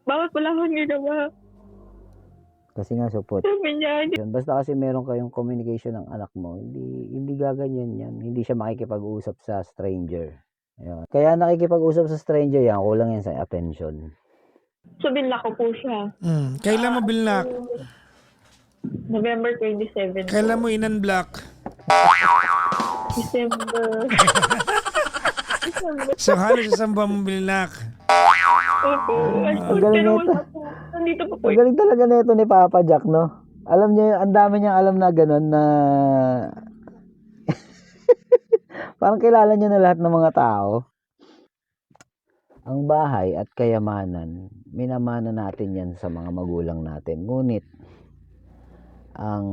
Bakit wala kang ginawa? Kasi nga support. Sabi niya, Basta kasi meron kayong communication ng anak mo, hindi gaganyan yan. Hindi siya makikipag-usap sa stranger. Ayun. Kaya nakikipag-usap sa stranger yan, kulang yan sa attention. so binlock ko po siya. Kailan mo binlock? November 27 Kailan mo po. in-unblock? December. So halos isang buwan mo binlock. Opo. Ang galing Pero nito. wala po. Nandito po po. Ang galing talaga nito ni Papa Jack, no? Alam niya, ang dami niyang alam na gano'n na parang kilala niya na lahat ng mga tao. Ang bahay at kayamanan, minamana natin yan sa mga magulang natin. Ngunit, ang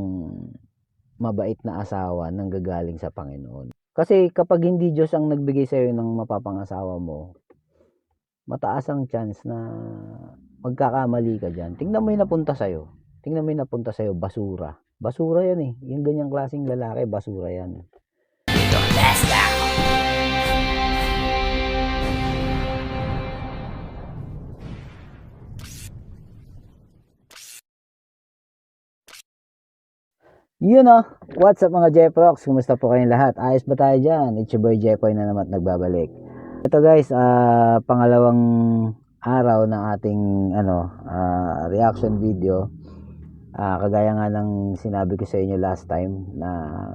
mabait na asawa nanggagaling sa Panginoon. Kasi kapag hindi Diyos ang nagbigay sa'yo ng mapapangasawa mo, mataas ang chance na magkakamali ka dyan. Tingnan mo yung napunta sa'yo. Basura. Basura yan eh. Yung ganyang klaseng lalaki, basura yan. Yun o. What's up mga Jeprox? Kumusta po kayong lahat? Ayos ba tayo dyan? It's your boy Jepoy na naman nagbabalik. Ito guys, pangalawang araw ng ating reaction video. Kagaya nga ng sinabi ko sa inyo last time na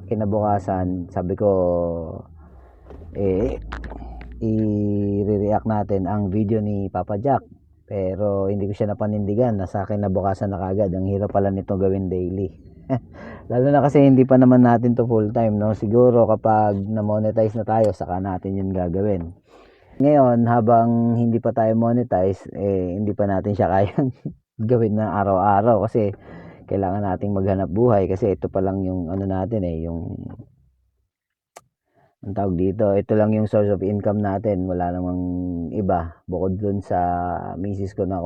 kinabukasan, sabi ko i-react natin ang video ni Papa Jack. Pero hindi ko siya napanindigan na sa akin nabukasan na kagad. Ang hirap pala nito gawin daily. Lalo na kasi hindi pa naman natin to full time, no? Siguro kapag na-monetize na tayo, saka natin yun gagawin. Ngayon, habang hindi pa tayo monetize, hindi pa natin siya kayang gawin na araw-araw kasi kailangan nating maghanap buhay kasi ito pa lang yung natin yung ang tawag dito, ito lang yung source of income natin, wala namang iba bukod dun sa misis ko na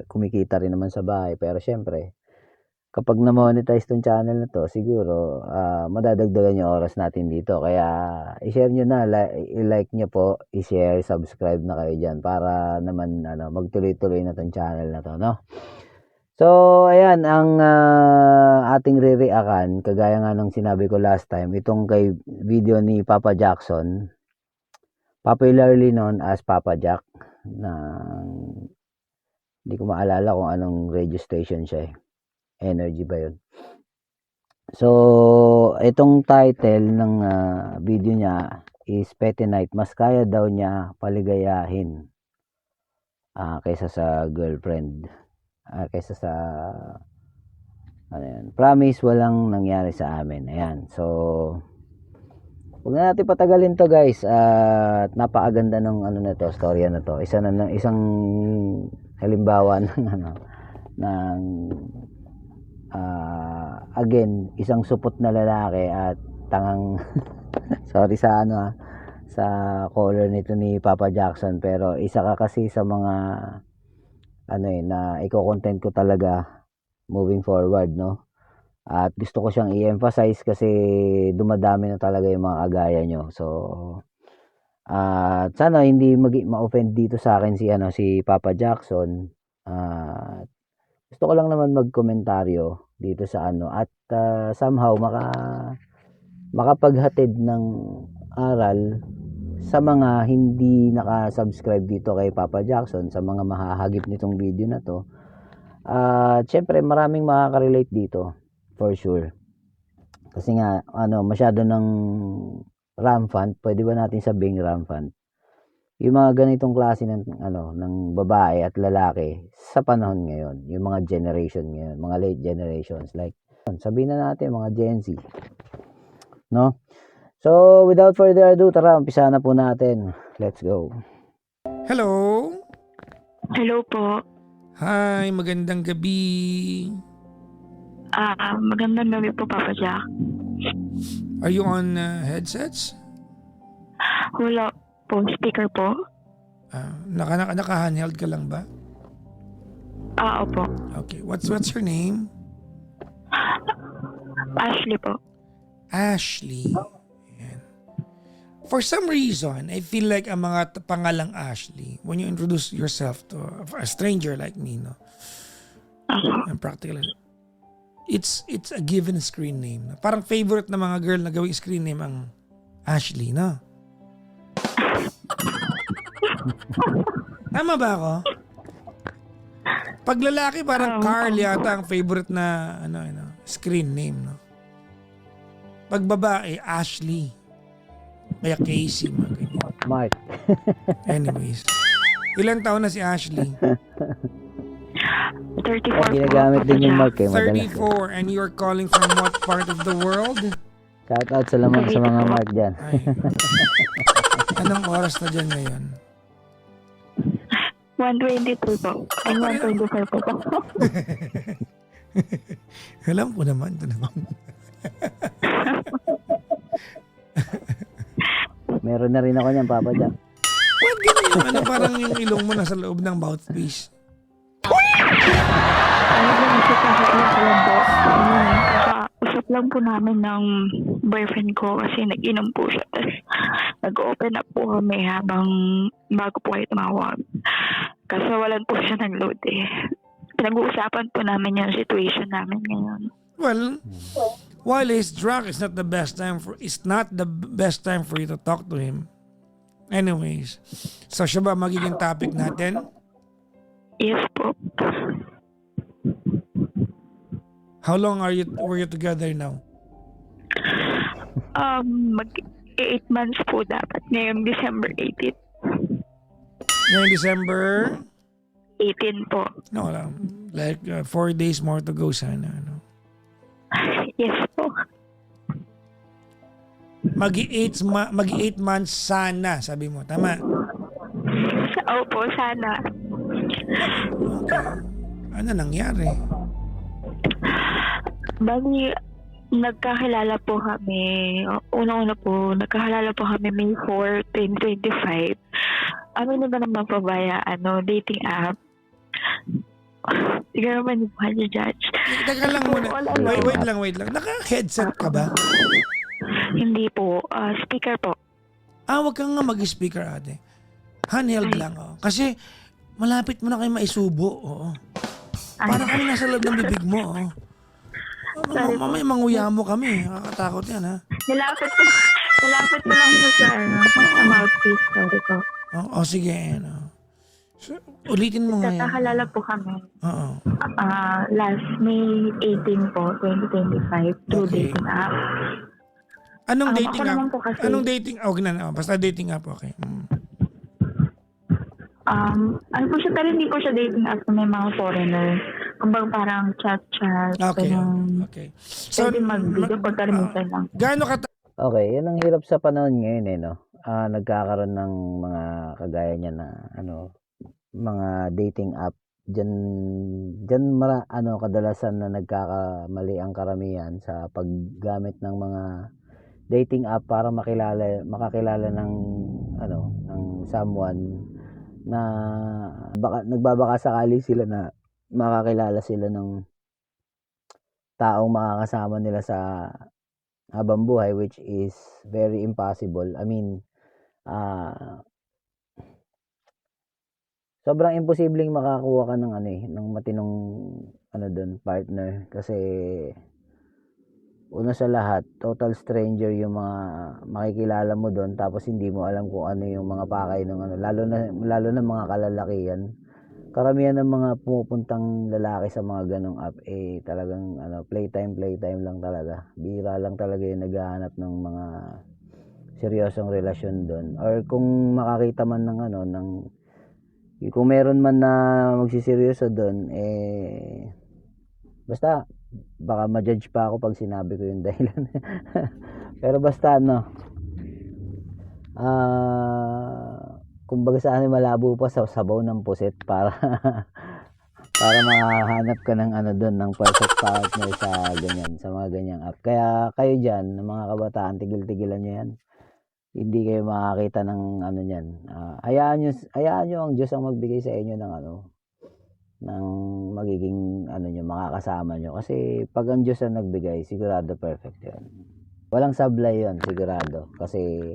kumikita rin naman sa bahay. Pero syempre kapag na-monetize tong channel na to, siguro madadagdagan yung oras natin dito. Kaya i-share nyo na, i-like nyo po, i-share, subscribe na kayo dyan para naman magtuloy-tuloy na tong channel na to, no? So, ayan, ang ating re-reactan, kagaya nga ng sinabi ko last time, itong kay video ni Papa Jackson, popularly known as Papa Jack, na hindi ko maalala kung anong radio station siya Energy ba yun? So, itong title ng video niya is Petty Night. Mas kaya daw niya paligayahin kaysa sa girlfriend. Kaysa sa promise walang nangyari sa amin. Ayan. So, huwag na natin patagalin to guys. At napakaganda ng storya na to. Isang halimbawa ng again, isang supot na lalaki at tangang sorry sa sa color nito ni Papa Jackson, pero isa ka kasi sa mga na i-content ko talaga moving forward, no? At gusto ko siyang i-emphasize kasi dumadami na talaga yung mga kagaya nyo. So sana hindi ma-offend dito sa akin si Papa Jackson. Gusto ko lang naman magkomentaryo dito sa at somehow makapaghatid ng aral sa mga hindi naka-subscribe dito kay Papa Jackson, sa mga mahahagip nitong video na to. Syempre maraming makaka-relate dito for sure. Kasi nga masyado ng rampant, pwede ba natin sabing rampant yung mga ganitong klase ng ng babae at lalaki sa panahon ngayon, yung mga generation ngayon, mga late generations, like sabihin na natin mga Gen Z, no? So without further ado, tara umpisa na po natin. Let's go. Hello? Hello po. Hi, magandang gabi. Magandang gabi po, Papa Jack. Are you on headsets? Wala po. Speaker po. Naka-handheld ka lang ba? Opo. Okay, what's your name? Ashley po. Ashley. Ayan. For some reason, I feel like ang mga pangalang Ashley, when you introduce yourself to a stranger like me, no, and practical, it's a given screen name. No? Parang favorite na mga girl na gawing screen name ang Ashley, no? Tama ba ako? Pag lalaki, parang Carl yata ang favorite na screen name, no? Pag babae, Ashley. Kaya Casey, mga ganyan. Mark. Anyways. Ilang taon na si Ashley? 34 Ginagamit po, din yung Papa Jack. Mark eh. Madalas. 34. And you're calling from what part of the world? Shout out sa lamang sa mga Mark dyan. Ay. Anong oras na dyan ngayon? 122 po. Ay, 124 po. Alam ko naman. Ito naman. Meron na rin ako niyan, Papa Jack. What ganyan yung parang yung ilong mo nasa loob ng mouthpiece? Ano ba, nakikakaiyak ko lang po. Kakausap lang po namin ng boyfriend ko kasi nag-inom po siya. Tapos nag-open up po kami habang bago po kayo tumawag. Kasi walan po siya ng load eh. Pinag-uusapan po namin yung situation namin ngayon. Well, while he's drunk, it's not the best time for you to talk to him. Anyways, so siya ba magiging topic natin? Yes po. How long were you together now? Mag 8 months po dapat. Ngayong December 18. Ngayong December? 18 po. No, like 4 days more to go sana. No? Yes po. Mag-8 months sana, sabi mo. Tama? Opo, sana. Okay. Ano nangyari? Bali, nagkakilala po kami. Una-una po, nagkakilala po kami May 4, 2025. Ano ba naman po via dating app? Sige naman yung mga judge. Teka lang muna. Wait lang. Naka-headset ka ba? Hindi po. Speaker po. Wag kang nga mag-speaker, ate. Handheld lang, oh. Kasi malapit mo na kayo maisubo, oo. Para kami nasa loob ng bibig mo, oh. Mamaya manguya mo kami. Nakakatakot yan, ha? Nilapit ko lang po sa mouthpiece. Sorry po. Sige, So, ulitin mo ngayon. Nagkakilala po kami. Oo. Last May 18 po, 2025, through Okay. dating app. Anong Ako dating naman app? po kasi- Anong dating? Okay na. Basta dating app, okay. Ano po siya, pero hindi po siya dating app na may mga foreigner. Kumbaga parang chat. Okay. ganun. Okay. So, Pwede mag-video pagkalimutan lang. gaano ka Okay, yun ang hirap sa panahon ngayon eh, no? Nagkakaroon ng mga kagaya niya na, mga dating app. Diyan kadalasan na nagkakamali ang karamihan sa paggamit ng mga dating app para makakilala ng someone na nagbabaka sakali sila na makakilala sila ng taong makakasama nila sa habang buhay, which is very impossible. I mean, sobrang imposibleng makakuha ka ng ng matinong doon partner kasi una sa lahat, total stranger yung mga makikilala mo doon, tapos hindi mo alam kung ano yung mga pakay ng lalo na mga kalalakihan. Karamihan ng mga pumupuntang lalaki sa mga ganong app talagang playtime lang talaga. Bira lang talaga yung naghahanap ng mga seryosong relasyon doon, or kung makakita man ng kung meron man na magsiseryoso doon, basta baka ma-judge pa ako pag sinabi ko yung dahilan. Pero basta kumbaga sa malabo pa sa sabaw ng puset para makahanap ka ng doon ng perfect partner sa mga ganyang app. Kaya kayo diyan, ng mga kabataan, tigil-tigilan niyo yan. Hindi kayo makakita ng niyan. Hayaan niyo ang Diyos ang magbigay sa inyo ng ng magiging niyo, makakasama niyo. Kasi pag ang Diyos ang nagbigay, sigurado perfect 'yan. Walang sablay 'yon, sigurado. Kasi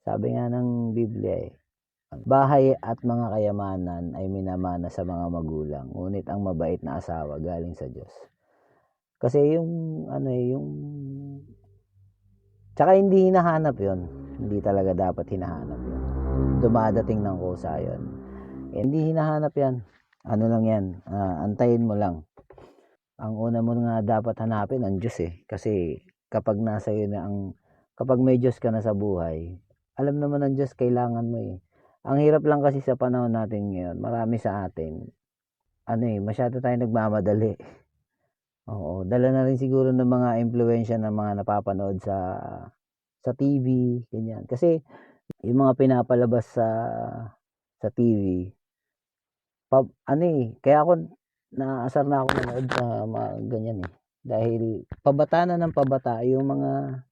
Sabi nga ng Biblia bahay at mga kayamanan ay minamana sa mga magulang, ngunit ang mabait na asawa galing sa Diyos. Kasi tsaka hindi hinahanap yon, hindi talaga dapat hinahanap yon. Dumadating ng kusa yon. Hindi hinahanap yan. Ano lang yan, antayin mo lang. Ang una mo nga dapat hanapin ang Diyos Kasi kapag kapag may Diyos ka na sa buhay, alam naman ng Diyos kailangan mo Ang hirap lang kasi sa panahon natin ngayon, marami sa atin, masyado tayo nagmamadali. Oo, dala na rin siguro ng mga impluwensya ng mga napapanood sa TV, ganyan. Kasi yung mga pinapalabas sa TV, kaya ako naasar na ako manood sa mga ganyan Dahil pabata na ng pabata yung mga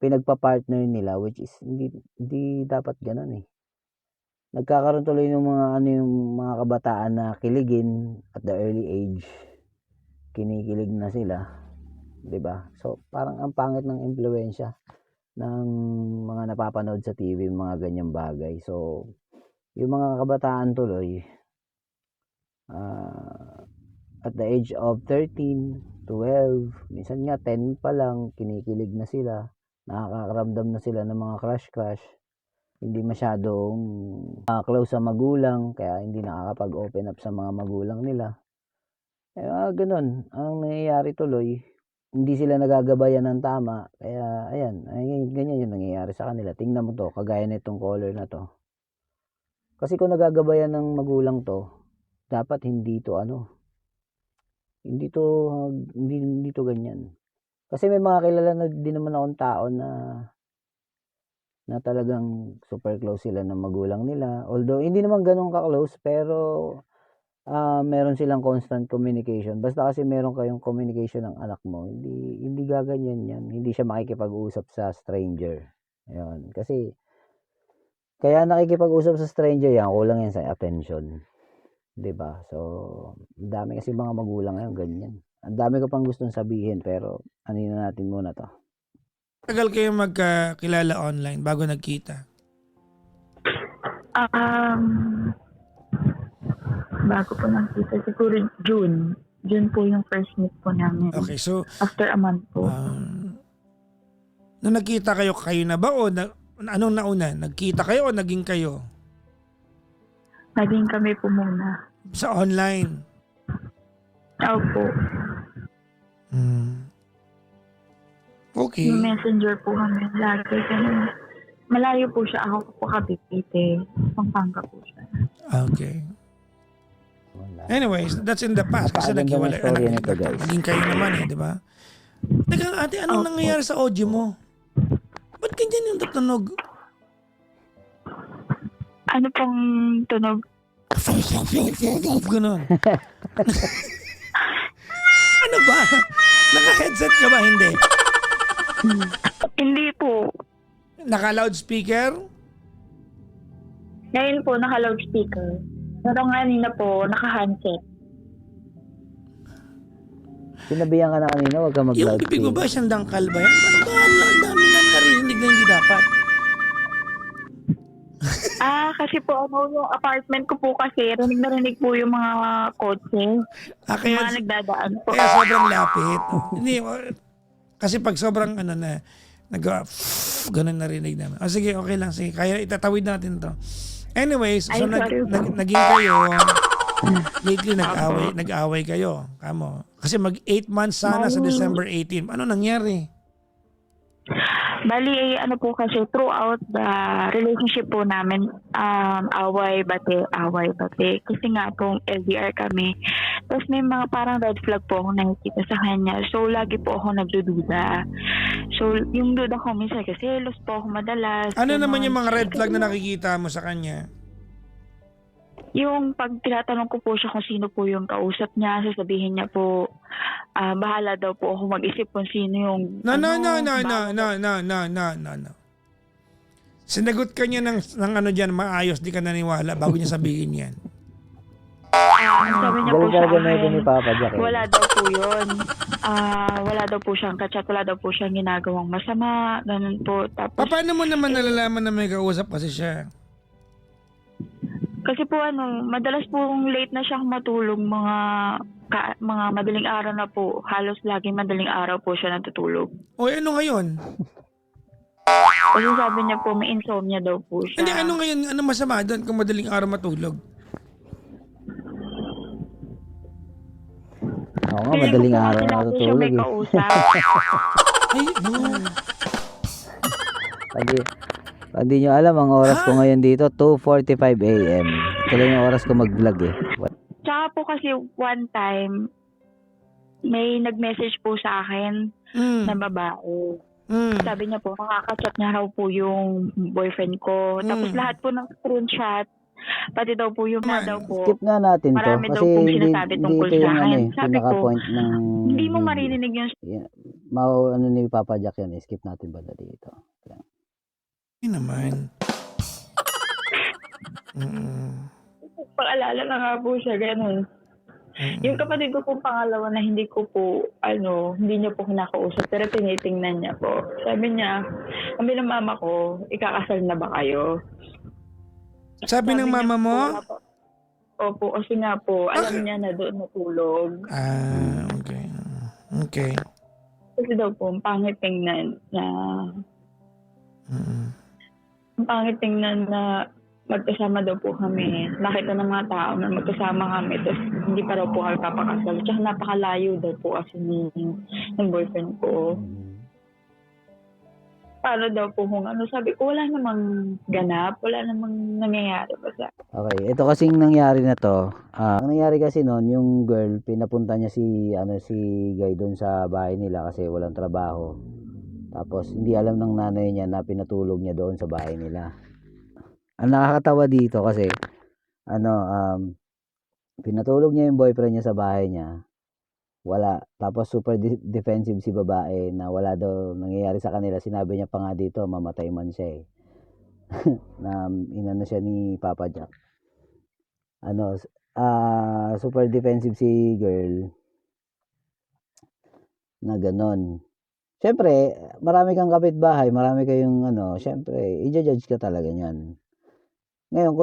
pinagpa-partner nila, which is hindi dapat gano'n Nagkakaroon tuloy ng yung mga kabataan na kiligin at the early age. Kinikilig na sila, 'di ba? So parang ang pangit ng impluwensya ng mga napapanood sa TV, mga ganyang bagay. So yung mga kabataan tuloy at the age of 13, 12, minsan nga 10 pa lang, kinikilig na sila, nakakaramdam na sila ng mga crush, hindi masyadong close sa magulang, kaya hindi nakakapag-open up sa mga magulang nila. Ganun, ang nangyayari tuloy, hindi sila nagagabayan ng tama, kaya ganyan yung nangyayari sa kanila. Tingnan mo to, kagaya nitong caller na to. Kasi kung nagagabayan ng magulang to, dapat hindi to ganyan. Kasi may mga kilala na din naman akong tao na talagang super close sila ng magulang nila. Although hindi naman ganun ka-close, pero meron silang constant communication. Basta kasi meron kayong communication ng anak mo, hindi gaganyan yan. Hindi siya makikipag-usap sa stranger. Ayun, kasi kaya nakikipag-usap sa stranger yan, kulang yan sa attention. 'Di ba? So, ang dami kasi mga magulang ngayon ganyan. Ang dami ko pang gustong sabihin, pero na natin muna to. Tagal kayo magkakilala online bago nagkita? Bago po nakita, siguro June. June po yung first meet po namin. Okay, so After a month po. nung nagkita kayo na ba o anong nauna? Nagkita kayo o naging kayo? Naging kami po muna. Sa online? Opo. Okay. Yung messenger po kami lagi. Ganun. Malayo po siya. Ako po Cavite. Pampanga po siya. Okay. Anyways, that's in the past kasi naghiwalay. Naging kayo naman di ba? Teka ate, anong nangyayari sa audio mo? Ba't ganyan yung tunog? Ano pong tunog? Ganon. Ano ba? Naka-headset ka ba? Hindi. Hindi po. Naka-loudspeaker? Ngayon po, naka-loudspeaker. Pero kanina po, naka-handset. Sinabihan ka na kanina, huwag ka Yung mag-loudspeaker. bibig mo ba siyang dangkal ba yan? Parang ang dami na narinig na hindi dapat. Kasi po, yung apartment ko po kasi, rinig po yung mga kotse. Kaya, Mga nagdadaan po. kaya sobrang lapit. Hindi, kasi pag sobrang ganun narinig naman. Sige, okay lang. Sige, kaya itatawid natin to. Anyways, so naging kayo, lately nag-away kayo. Kamo. Kasi mag 8 months sana sa December 18. Ano nangyari? Bali, po kasi throughout the relationship po namin, away, bate. Kasi nga po, LDR kami. Tapos may mga parang red flag po akong nakikita sa kanya. So, lagi po ako nagdududa. So, yung duda ko minsan kasi los po ako madalas. Ano naman yung mga red flag na nakikita mo sa kanya? Yung pag tinatanong ko po siya kung sino po yung kausap niya, sasabihin niya po, bahala daw po ako mag-isip kung sino yung... No. Sinagot ka niya ng ano dyan, maayos, di ka naniwala bago niya sabihin yan. Sabi niya po Galing sa talaga na ito akin, ni Papa Jack eh. wala daw po yun. Wala daw po siyang kachat, wala daw po siyang ginagawang masama, ganun po. Tapos, Paano mo naman nalalaman na may kausap kasi siya? kasi po madalas pong late na siyang matulog, mga madaling araw na po. Halos lagi madaling araw po siya natutulog. O ano ngayon? Kasi sabi niya po, may insomnia daw po siya. Hindi, ano ngayon? Ano masama doon kung madaling araw matulog? Oo nga, Feeling ko madaling po araw kasi na lagi siya may natutulog eh. kausap. Ay, no. Pag di nyo alam, ang oras ko ngayon dito, 2:45 a.m. Ito lang yung oras ko mag-vlog eh. Tsaka po kasi one time, may nag-message po sa akin na babae. Sabi niya po, makaka-chat niya raw po yung boyfriend ko. Tapos lahat po ng screenshot, pati daw po yung daw po. Skip nga natin to. Marami daw Kasi pong hindi sinasabi tungkol ito yung sa akin. ano eh, Sabi ko, pinaka-point ng hindi mo video. maririnig yung Ano ni Papa Jack yan eh. Skip natin ba dito? Hindi naman. pag-alala na nga po siya, ganun. Yung kapatid ko po pangalawa na hindi ko po, hindi niya po kinakausap, pero tinitingnan niya po. Sabi niya, kami ng mama ko, ikakasal na ba kayo? Sabi ng mama niya mo? po, wala po. Opo, kasi nga po, alam niya na doon natulog. Okay. Okay. Kasi daw po, ang pangit tingnan na, ang pangit tingnan na magkasama daw po kami. Nakita ng mga tao na magkasama kami, tapos hindi pa raw po kami papakasal. Tsaka napakalayo daw po kasi ng boyfriend ko. Paano daw po kung sabi ko, wala namang ganap, wala namang nangyayari pa sa. Okay, ito kasing nangyari na to. Ang nangyari kasi noon, yung girl, pinapunta niya si Guy doon sa bahay nila kasi walang trabaho. Tapos hindi alam ng nanay niya na pinatulog niya doon sa bahay nila. Ang nakakatawa dito kasi pinatulog niya yung boyfriend niya sa bahay niya. Wala. Tapos super defensive si babae na wala daw nangyayari sa kanila. Sinabi niya pa nga dito, mamatay man siya eh. Na inano siya ni Papa Jack. Super defensive si girl. Na ganon. Siyempre, marami kang kapitbahay, marami kayong siyempre, i-judge ka talaga niyan. Ngayon,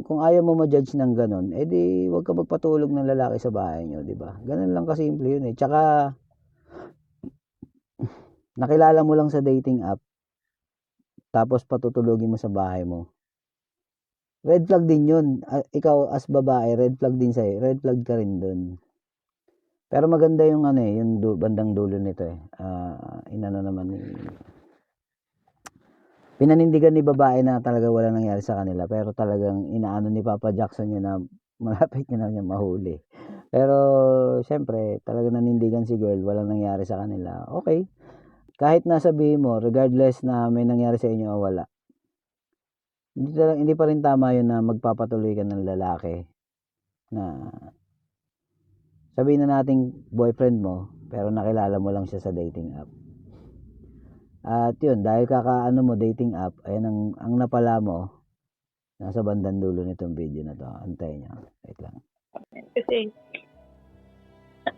kung ayaw mo ma-judge ng ganun, edi wag ka magpatulog ng lalaki sa bahay nyo, di ba? Ganun lang kasimple yun eh. Tsaka, nakilala mo lang sa dating app, tapos patutulogin mo sa bahay mo. Red flag din yun. Ikaw as babae, red flag din sa'yo. Red flag ka rin dun. Pero maganda yung yung bandang dulo nito eh. Pinanindigan ni babae na talaga wala nangyari sa kanila, pero talagang inaano ni Papa Jackson yun na malapit niya na niya mahuli. Pero syempre, talaga nanindigan si girl, walang nangyari sa kanila. Okay. Kahit nasabihin mo, regardless na may nangyari sa inyo o wala, hindi pa rin tama yun na magpapatuloy ka ng lalaki na sabihin na nating boyfriend mo, pero nakilala mo lang siya sa dating app. At yun, dahil kakaano mo dating app, ayan ang napala mo, nasa bandang dulo nitong video na to. Antay niya. Wait lang. Kasi,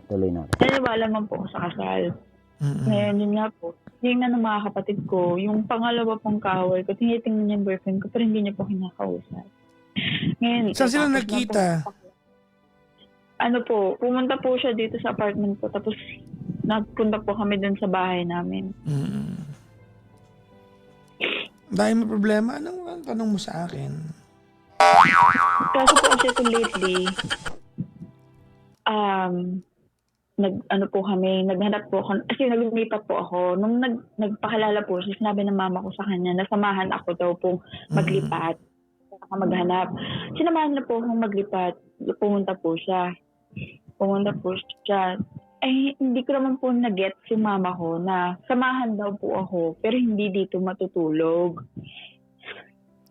tuloy na. naniwala man po ako sa kasal. Ngayon, yun nga po. Yung ng mga kapatid ko, yung pangalawa pong kaaway ko, tinitingnan niya yung boyfriend ko, pero hindi niya po kinakausap. Ngayon, Saan sila nagkita? Pumunta po siya dito sa apartment ko, tapos nagpunta po kami dun sa bahay namin. Dahil may problema, anong tanong mo sa akin? Kaso po kasi ito lately, naghanap po ako, kasi naglipat po ako. Nung nagpakalala po siya, sinabi ng mama ko sa kanya, nasamahan ako daw pong maglipat, maghanap. Sinamahan na po akong maglipat, pumunta po siya. Hindi ko naman po na-get si mama ko na samahan daw po ako, pero hindi dito matutulog.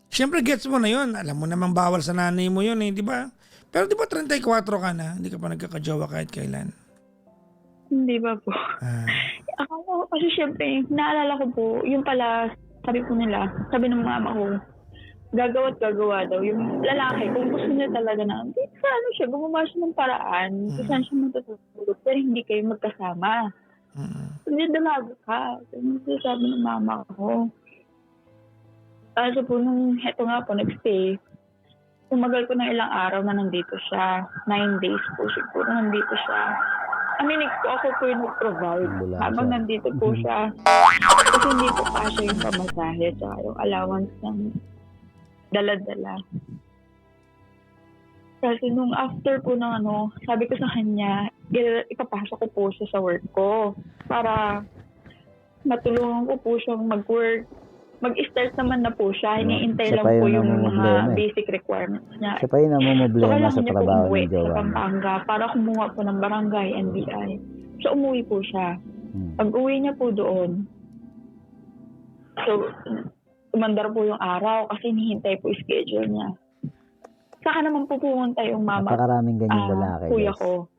Siyempre, gets mo na yun. Alam mo namang bawal sa nanay mo yun eh, di ba? Pero di ba 34 ka na? Hindi ka pa nagkakajowa kahit kailan? Hindi ba po? Kasi siyempre, naalala ko po, yung pala, sabi ng mama ko, gagawa't gagawa daw. Yung lalaki, kung gusto niya talaga na, hindi sa ano siya, gumawa siya ng paraan kung saan siya matutulog, pero hindi kayo magkasama. Hindi dalaga ka. Hindi sabi ng mama ko. Kaso po, nung heto nga po, nag-stay, tumagal po ng ilang araw na nandito siya. 9 days po siguro nandito siya. Ako po yung nag-provide Ambulansya. habang nandito po siya. Kasi hindi po pa siya yung pamasahe at yung allowance ng dala-dala. Kasi nung after po ng sabi ko sa kanya, ipapasok ko po siya sa work ko para matulungan ko po siyang mag-work. Mag-start naman na po siya. Iniintay Siya lang pa po yung yung namumblema mga eh. basic requirements niya. Siya pa yung namumblema kailangan sa niya po trabaho umuwi ng sa jowa niya. Pampanga para kumuha po ng barangay, NBI. So, umuwi po siya. Pag uwi niya po doon, so, umandar po yung araw kasi hinihintay po yung schedule niya. Saka naman po pumunta yung mama Napakaraming ganyan lalaki. kuya guys. ko.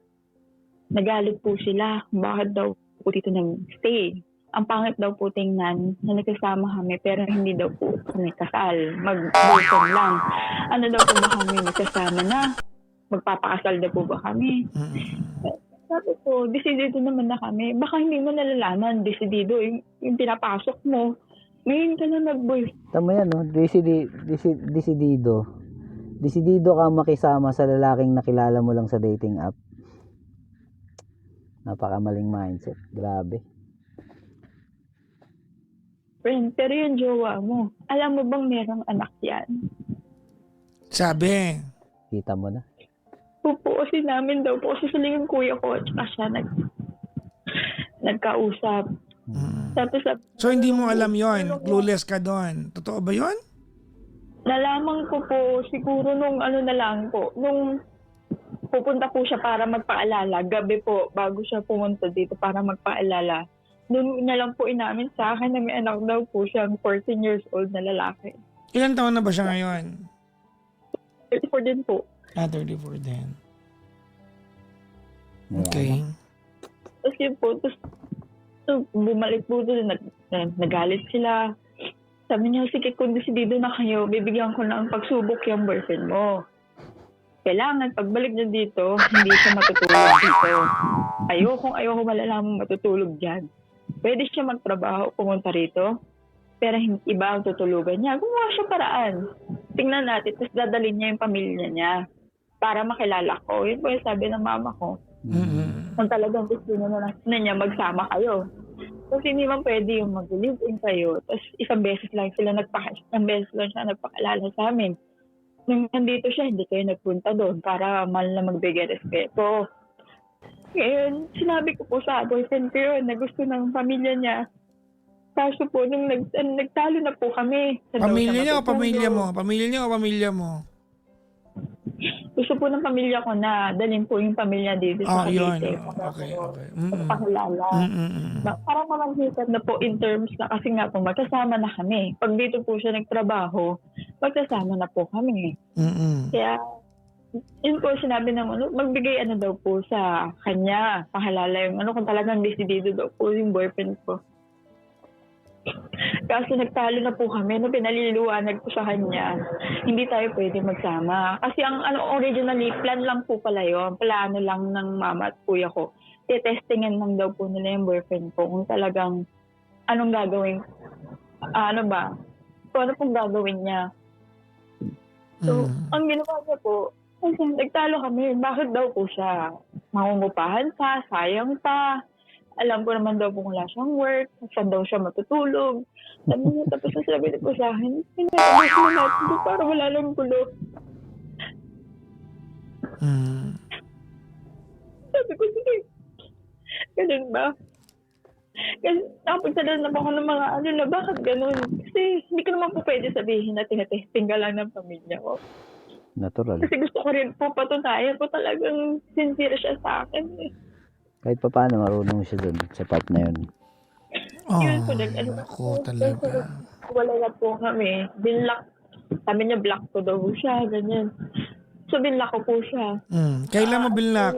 Nagalit po sila. Bakit daw po dito nag-stay? Ang pangit daw po tingnan na nagkasama kami pero hindi daw po kami kasal. Mag-boyfriend lang. Ano daw po ba kami magkasama na? Magpapakasal daw po ba kami? Sabi ko, desidido naman na kami. Baka hindi mo nalalaman, desidido. Yung pinapasok mo. Ngayon ka na nag-boyfriend. Tama yan, no? Desidido. Desidido ka makisama sa lalaking nakilala mo lang sa dating app. Napakamaling mindset. Grabe. Pero yung jowa mo, alam mo bang merong anak yan? Sabi. Kita mo na. Pupuusin namin daw po kasi sila yung kuya ko at saka siya nagkausap. Tapos So, hindi mo alam yon. Clueless ka doon. Totoo ba yon? nalaman ko po siguro nung na lang po, nung pupunta po siya para magpaalala, gabi po, bago siya pumunta dito para magpaalala. Noon na lang po inamin sa akin na may anak daw po siyang 14 years old na lalaki. Ilan taon na ba siya ngayon? 34 din po. 34 din. Ayan. Okay. Tapos yun po, so, bumalik po doon, nagalit sila. Sabi niya, sige, kung desidido na kayo, bibigyan ko na ang pagsubok yung boyfriend mo. Kailangan, pagbalik niya dito, hindi siya matutulog dito. Ayoko malalaman matutulog dyan. Pwede siya magtrabaho, pumunta rito, pero iba ang tutulugan niya. Gumawa siya paraan. Tingnan natin, tapos dadalhin niya yung pamilya niya para makilala ko. Yun po yung sabi ng mama ko. Kung talagang gusto niya na niya magsama kayo. Kasi hindi man pwede yung mag-live-in kayo. Tapos isang beses lang siya nagpakilala sa amin. Nung nandito siya, hindi kayo nagpunta doon para mahal na magbigay respeto. Ngayon, sinabi ko po sa boyfriend ko yun na gusto ng pamilya niya. Kaso po, nung nagtalo na po kami. Pamilya niya o pamilya mo? Pamilya niya o pamilya mo? Gusto po ng pamilya ko na dalhin po yung pamilya dito sa Yun. Cavite. Okay. Pakilala. Parang mamanghikat na po in terms na kasi nga po magkasama na kami. Pag dito po siya nagtrabaho, magkasama na po kami. Kaya, yun po sinabi ng magbigay daw po sa kanya. Pahalala yung kung talagang desidido daw po yung boyfriend ko. Kasi nagtalo na po kami, pinaliliwanag ko sa kanya, hindi tayo pwede magsama. Kasi ang originally, plan lang po pala yun. Plano lang ng mama at kuya ko. Testingan lang daw po nila yung boyfriend ko kung talagang anong gagawin. Kung ano pong gagawin niya. So, ang ginawa niya po, kasi nagtalo kami, bakit daw po siya mangungupahan pa, sayang pa. Alam ko naman daw kung wala siyang work, saan daw siya matutulog. Tapos sabi niya po sa akin, pinatapos mo natin ito para wala lang gulo. Sabi ko, sige, ganun ba? Kasi nakapagsalan na ako ng mga na bakit ganun? Kasi hindi ko naman po pwede sabihin na tinatesting ka lang ng pamilya ko. Natural. Kasi gusto ko rin po patunayan po talagang sincere siya sa akin eh. Kahit pa paano marunong siya dun sa part na yun. Yun po, Ako talaga. wala na po kami. Binlock. Sabi niya, block ko daw siya, ganyan. So, binlock ko po siya. Kailan mo binlock?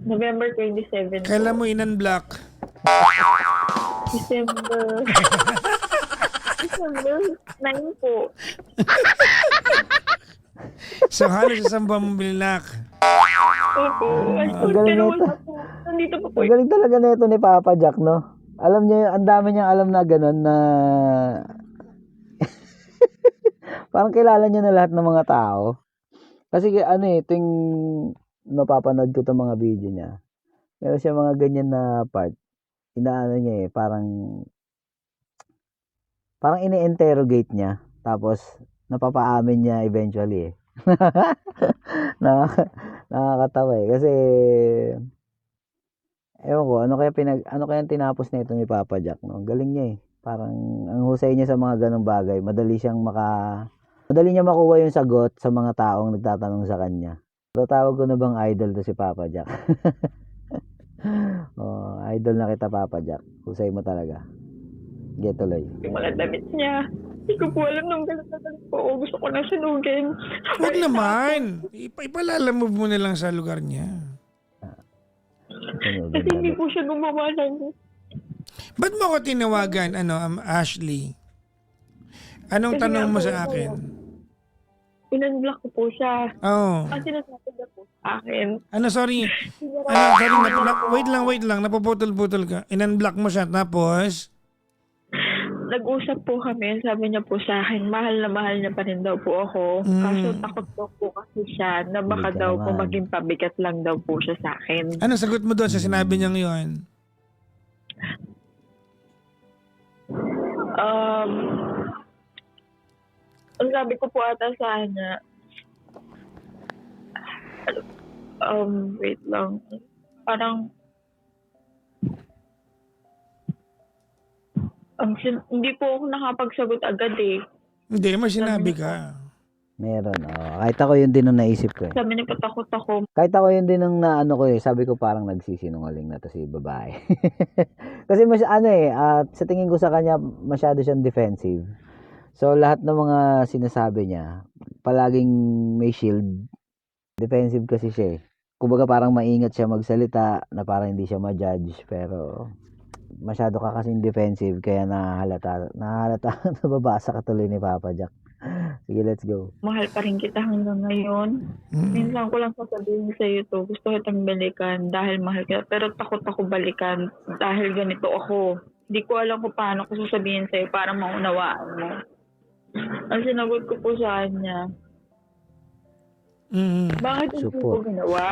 November 27. Kailan mo in-unblock? December. Number 9 po. So, halos isang buwan mong binilak. Opo. Ang galing Pero nito. wala po. Nandito po po. Ang galing talaga nito ni Papa Jack, no? Alam niya, ang dami niyang alam na gano'n na parang kilala niya na lahat ng mga tao. Kasi ano eh, tuwing napapanood ko itong mga video niya, meron siya mga ganyan na part. Inaano niya eh, parang ini-interrogate niya. Tapos, napapaamin niya eventually eh. Nakakatawa eh. Kasi, ewan ko, ano kaya tinapos na ito ni Papa Jack, no? Galing niya eh. Parang, ang husay niya sa mga ganong bagay. Madali niya makuha yung sagot sa mga taong nagtatanong sa kanya. So, tawag ko na bang idol to si Papa Jack? Oh, idol na kita, Papa Jack. Husay mo talaga. Get tuloy. Yung mga damit niya. Hindi ko po alam nung gano'n po. Gusto ko na sunugin. Huwag naman. Ipalalamove mo na lang sa lugar niya. Kasi hindi po siya gumawa ng... Ba't mo ako tinawagan, Ashley? Anong Kasi tanong mo ako, sa akin? Inunblock ko po siya. Oh. Ang sinasabi niya po sa akin. Sorry. Wait lang. Napuputol-putol ka. In-unblock mo siya, tapos... Nag-usap po kami, sabi niya po sa akin, mahal na mahal niya pa rin daw po ako. Kaso takot daw po kasi siya na baka Hindi ka daw po naman. maging pabigat lang daw po siya sa akin. Ano sagot mo doon sa sinabi niyang yun? Ang sabi ko po ata sa kanya, wait lang. Parang, hindi po ako nakapagsagot agad eh. Hindi, may sinabi ka. Meron. Oh. Kahit ako yun din ang naisip ko eh. Sabi niya patakot ako. Kahit ako yun din ang naano ko eh. Sabi ko parang nagsisinungaling na to si babae. Kasi sa tingin ko sa kanya masyado siyang defensive. So lahat ng mga sinasabi niya, palaging may shield. Defensive kasi siya eh. Kumbaga parang maingat siya magsalita na parang hindi siya ma-judge. Pero masyado ka kasing defensive kaya nahalata nababasa ka tuloy ni Papa Jack. Sige, let's go. Mahal pa rin kita hanggang ngayon. Minsan ko lang sasabihin sa iyo to, gusto kitang balikan dahil mahal kita. Pero takot ako balikan dahil ganito ako. Hindi ko alam kung paano ko sasabihin sa iyo para maunawaan mo. Ang sinagot ko po sa kanya, bakit hindi ko Support. ginawa?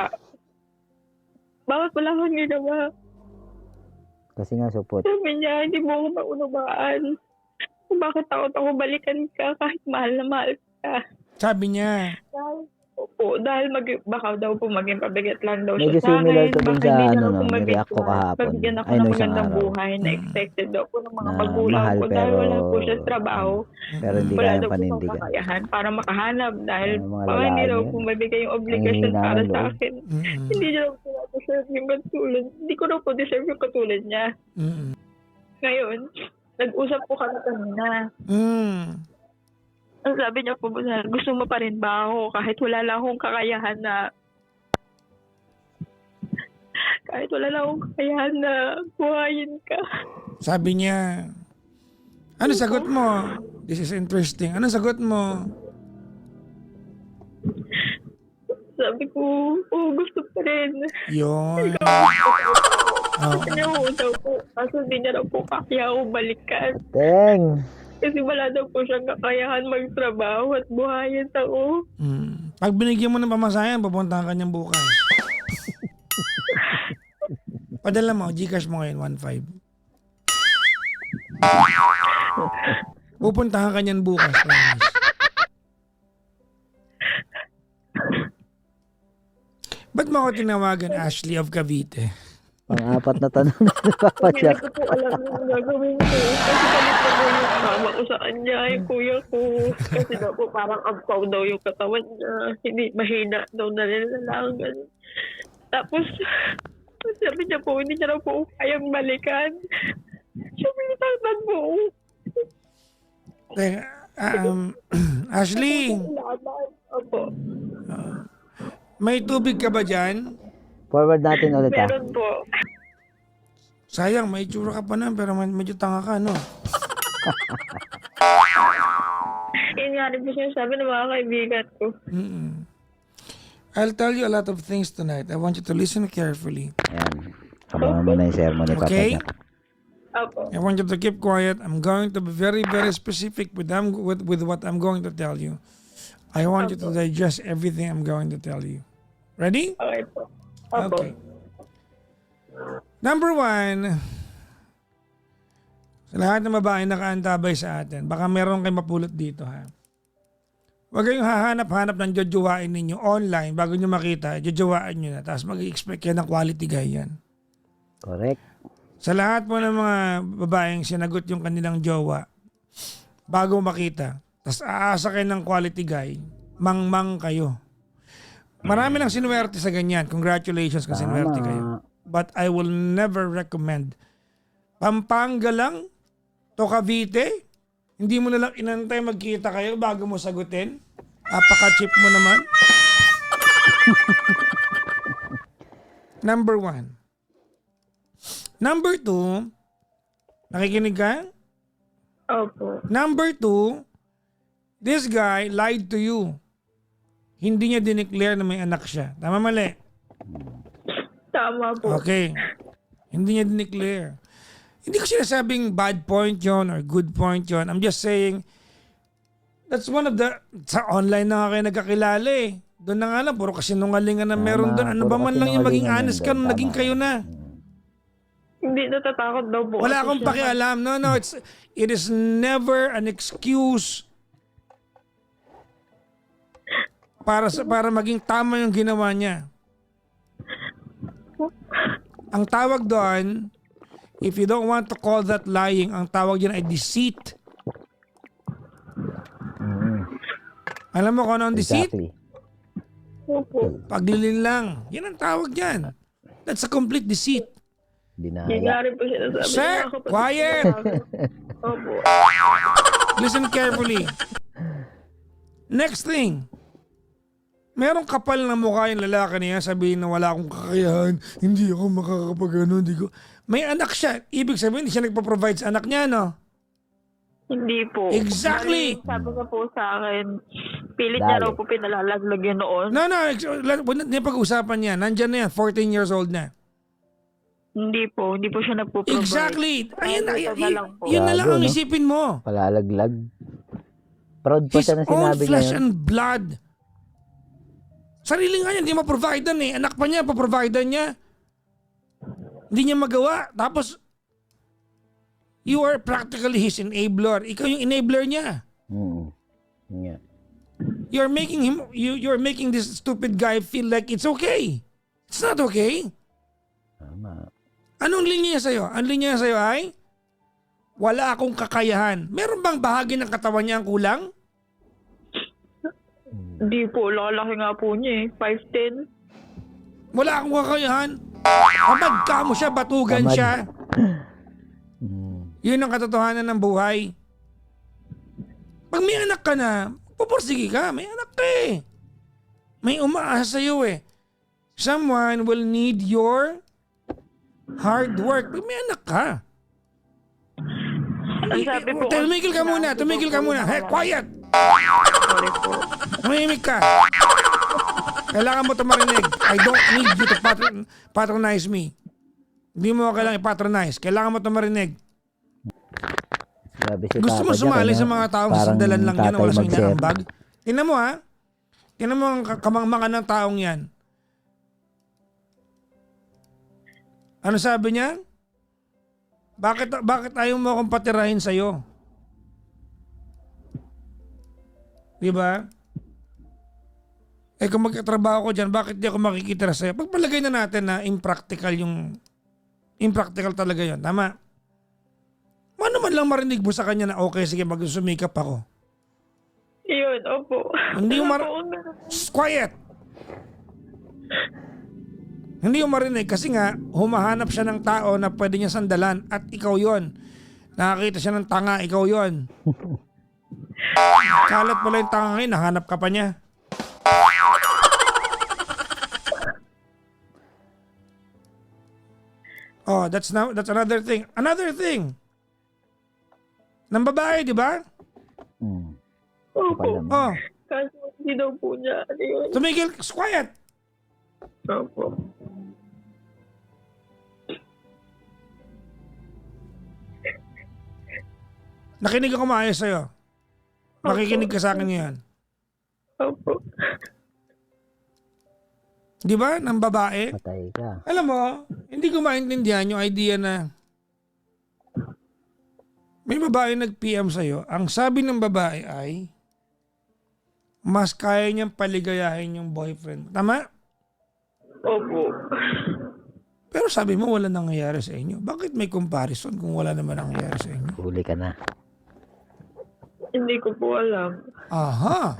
Bakit wala kang ginawa? Kasi nga support. Sabi niya, hindi mo ako maunawaan. Kung bakit takot ako balikan ka kahit mahal na mahal ka. Sabi niya. Dahil baka daw po maging pabigat lang daw Medyo siya sa similar akin. to dun Baka sa hindi na ano, daw no, po ni-react ko kahapon. Pabigyan ako Ay, ng no, isang magandang araw. buhay na expected daw po ng mga Na magulang mahal ko. Dahil pero- wala po siya sa trabaho. Pero hindi Wala kayang daw po siyang panindigan. kakayahan para makahanap. Dahil Mga baka hindi lalaki daw yun. po mabigay yung obligation Ang para hihina ng sa loob. akin. Hindi daw po na deserve yung katulad. Hindi ko daw po deserve yung katulad niya. Ngayon, nag-usap po kami kanina. Ang sabi niya po, gusto mo pa rin ba ako kahit wala lang akong kakayahan na buhayin ka. Sabi niya. Ano sagot mo? This is interesting. Ano sagot mo? Sabi ko, gusto pa rin. Yun. Kasi niya daw po, kaso hindi niya daw po kaya ako balikan. Teng! Kasi wala daw po siyang kakayahan magtrabaho at buhayin ako. Pag binigyan mo ng pamasayan, pupuntahan ka niyang bukas. Padala mo, Gcash mo ngayon, 1.5. Pupuntahan ka niyan bukas. Promise. Ba't mo ako tinawagan, Ashley of Cavite? Pang-apat na tanong na ni Papa Hindi Jack. ko po alam yung gagawin ko. Kasi palit na po yung mama ko sa kanya, yung kuya ko. Kasi daw po parang ampaw daw yung katawan niya. Hindi, mahina daw na nilalangan. Tapos, sabi niya po, hindi niya daw po kayang balikan. Sabi niya, tatag mo. Teka, Ashley, Laban. Opo. may tubig ka ba dyan? Forward natin ulit ah. Meron po. Sayang, may itsura ka pa na, pero medyo tanga ka, no? Yun nga rin po sinasabi ng mga kaibigan ko. I'll tell you a lot of things tonight. I want you to listen carefully. Ayan. Abangan mo na yung sermon ni Papa Okay? Jack. Opo. I want you to keep quiet. I'm going to be very, very specific with what I'm going to tell you. I want you to digest everything I'm going to tell you. Ready? Okay po. Opo. Okay. Number 1, sa lahat ng babae nakaantabay sa atin, baka meron kayo mapulot dito ha. Huwag kayong hahanap-hanap ng jojowain ninyo online bago nyo makita, jojowain nyo na. Tapos mag-expect yan ng quality guy yan. Correct. Sa lahat po ng mga babaeng sinagot yung kanilang jowa, bago makita, tapos aasa kayo ng quality guy, mang-mang kayo. Marami nang sinuwerte sa ganyan. Congratulations kung sinuwerte kayo. But I will never recommend. Pampanga lang, to Cavite, hindi mo na lang inantay magkita kayo bago mo sagutin. Apaka-cheap mo naman. Number 1. Number 2, nakikinig ka? Opo. Number 2, this guy lied to you. Hindi niya dineclare na may anak siya. Tama mali? Tama po. Okay. Hindi niya dineclare. Hindi ko sinasabing bad point yon or good point yon. I'm just saying, that's one of the, sa online na nga kayo nagkakilala eh. Doon na nga lang, puro kasinungalingan na meron doon. Ano puro ba man lang yung maging kasinungalingan honest yun ka doon. nung naging Tama. kayo na. Hindi natatakot daw po. Wala kasi akong siya. pakialam. No, it is never an excuse para maging tama yung ginawa niya. Ang tawag doon, if you don't want to call that lying, ang tawag diyan ay deceit. Alam mo kung ano ang deceit? Exactly. Opo. Paglilin lang. Yan ang tawag diyan. That's a complete deceit. Yun nga Binaya. rin po sinasabi. ng Sir, mga kapatid quiet! ko sa akin. Opo. Listen carefully. Next thing. Merong kapal na mukha yung lalaki niya, sabihin na wala akong kakayahan, hindi ako makakapag hindi ko. May anak siya. Ibig sabihin, hindi siya nagpo-provide sa anak niya, no? Hindi po. Exactly. Bali, sabi niya po sa akin, pilit niya Dali. raw po pinalalaglag yun noon. No, hindi pag-usapan niya. Nandyan na yan, 14 years old na. Hindi po siya nagpo-provide. Exactly. Ayun, Ayun, na lang po. yun na lang Gago, ang no? isipin mo. Palalaglag. Proud pa His siya na own sinabi niya flesh yun. and blood. Sarili nga niya, hindi ma-providean eh. Anak pa niya, pa-providean niya. Hindi niya magawa. Tapos, you are practically his enabler. Ikaw yung enabler niya. Yeah. You're making this stupid guy feel like it's okay. It's not okay. Tama. Anong linya niya sa'yo? Ang linya niya sa'yo ay, wala akong kakayahan. Meron bang bahagi ng katawan niya ang kulang? Hindi po, lalaki nga po niya eh. 5'10". Wala akong kakayahan. Kapag kamo siya, batugan Tamad. siya. Yun ang katotohanan ng buhay. Pag may anak ka na, pupursige ka. May anak ka eh. May umaasa sa'yo eh. Someone will need your hard work. Pag may anak ka. Ang sabi po, Tumigil ka muna. Tumigil ka muna. Hey, quiet! Sorry po. Tumimik ka. Kailangan mo ito marinig. I don't need you to patronize me. Hindi mo kailangan i-patronize. Kailangan mo ito marinig. Grabe si Gusto mo Papa Jack, sumali ano? sa mga taong Parang sasandalan lang yan na tatay wala sa mag-share. inaambag? Tingnan mo ha. Tingnan mo ang kamangmangan ng taong yan. Ano sabi niya? Bakit ayaw mo akong patirahin sa'yo? Diba? Eh kung magkatrabaho ko dyan, bakit di ako makikitira sa'yo? Pagpalagay na natin na impractical talaga yun. Tama? Ano man lang marinig mo sa kanya na okay, sige magsumikap ako. Yun, opo. Hindi mo Shh, quiet! Hindi mo marinig kasi nga humahanap siya ng tao na pwede niya sandalan at ikaw yon. Nakakita siya ng tanga, ikaw yon. Kalat pala yung tanga ngayon, nahanap ka pa niya. Oh, that's another thing. Another thing. Ng babae, di ba? Opo. Alam mo. Oh, Kaso hindi daw po niya. Ano yun? tumigil. Quiet. Opo. Nakinig ako maayos sa'yo. Makikinig ka sa akin ngayon. Opo. Di ba? Ng babae. Patay ka. Alam mo, hindi ko maintindihan yung idea na may babae nag-PM sa'yo. Ang sabi ng babae ay mas kaya niyang paligayahin yung boyfriend. Tama? Opo. Pero sabi mo wala nangyayari sa inyo. Bakit may comparison kung wala naman nangyayari sa inyo? Huli ka na. Hindi ko po alam. Aha.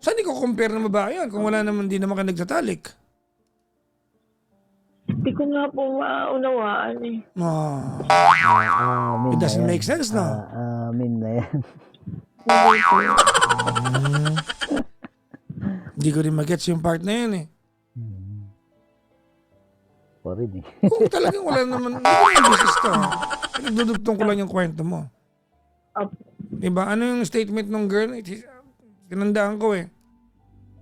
Saan di ko compare ng babae yan kung wala naman, di naman ka nagtatalik? Hindi ko nga po maunawaan eh. Ah. Amin It doesn't na yan. make sense, no? Amin na yan. Hindi ko rin magets yung part na yun eh. O rin eh. Kung talagang wala naman, hindi ko yung business to. Pinagdudugtong ko lang yung kwento mo. Opo. Diba? Ano yung statement ng girl? Tinandaan ko eh.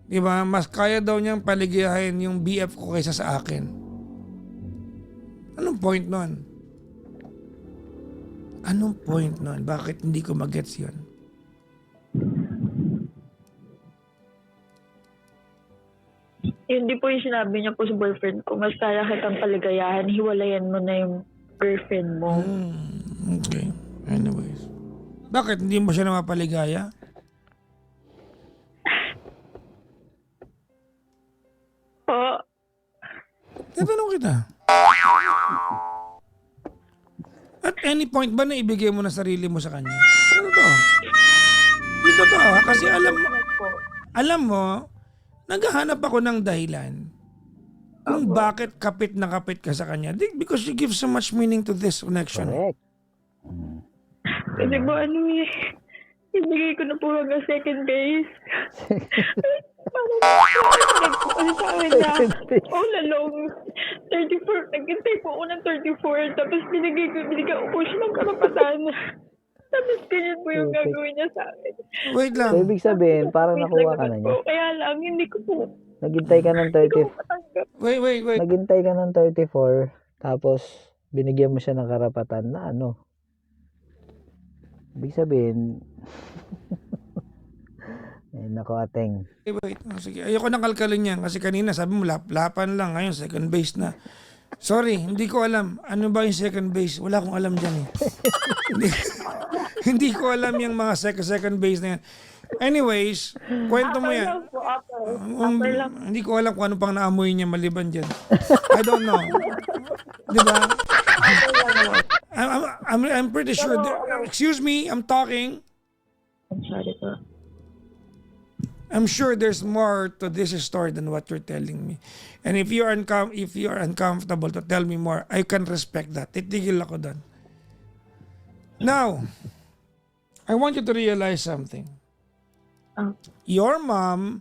Diba? Mas kaya daw niyang paligayahin yung BF ko kaysa sa akin. Anong point nun? Anong point nun? Bakit hindi ko magets yun? Hindi po yung sinabi niya po sa boyfriend ko. Mas kaya kitang paligayahan. Hiwalayan mo na yung girlfriend mo. Okay. Anyways. Bakit hindi mo siya na mapaligaya? Po. Tatanong kita. At any point ba na ibigay mo na sarili mo sa kanya? Ano to? Hindi totoo ha? Kasi alam mo, naghahanap ako ng dahilan kung bakit kapit na kapit ka sa kanya. Because you give so much meaning to this connection. Correct. Kasi po ano eh. Ibigay ko na po hanggang second base. Ano sa akin na, all along, 34, naghintay po ako ng 34, tapos binigyan ko po siya ng karapatan. Tapos ganyan po yung gagawin niya sa akin. Wait So, lang. ibig sabihin, parang Wait nakuha lang ka na naman niya. po. Kaya lang, hindi ko po, Naghintay ka ng hindi ko 30, po matanggap. Wait. naghintay ka ng 34, tapos binigyan mo siya ng karapatan na ano. Ibig sabihin, nako ateng. Wait. Oh, sige. Ayoko nang kalkalin yan kasi kanina sabi mo lapan lang. Ngayon second base na. Sorry, hindi ko alam. Ano ba yung second base? Wala akong alam dyan eh. Hindi ko alam yung mga second base na yan. Anyways, kwento mo Upper yan. lang po, upper lang. Hindi ko alam kung ano pang naamoy niya maliban dyan. I don't know. Di ba? I'm pretty sure. Excuse me, I'm talking. I'm sorry po. I'm sure there's more to this story than what you're telling me. And if you are uncomfortable to tell me more, I can respect that. Titigil ako doon. Now, I want you to realize something. Your mom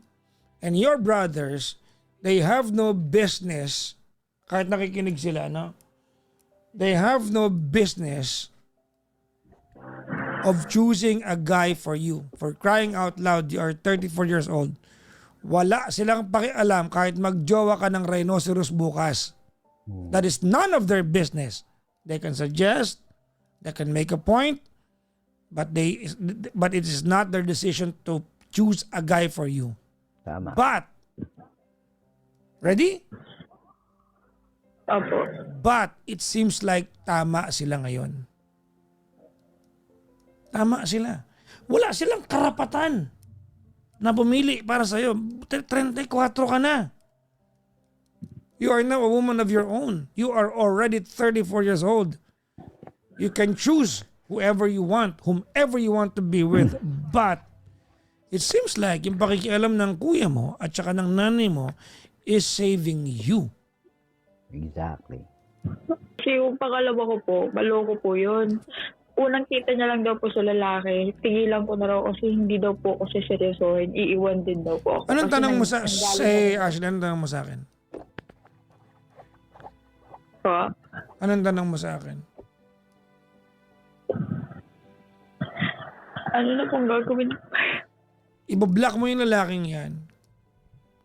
and your brothers, they have no business, kahit nakikinig sila, no? They have no business of choosing a guy for you. For crying out loud, you are 34 years old. Wala silang pakialam kahit magjowa ka ng rhinoceros bukas. That is none of their business. They can suggest, they can make a point, but it is not their decision to choose a guy for you. Tama. But, ready? Opo. But, it seems like tama sila ngayon. Tama sila. Wala silang karapatan na pumili para sa'yo. 34 ka na. You are now a woman of your own. You are already 34 years old. You can choose whoever you want, whomever you want to be with. But, it seems like yung pakikialam ng kuya mo at saka ng nanay mo is saving you. Exactly. Kasi yung pangalawa ko po, maloko po yun. Unang kita niya lang daw po sa lalaki, tigilan ko na raw kasi hindi daw po ako siseryosohin, iiwan din daw po ako. Anong Kasi tanong mo nanggaling Ashley, anong tanong mo sa akin? Po. Anong tanong mo sa akin? Ano na pong gagawin? Ibablock mo yung lalaking yan.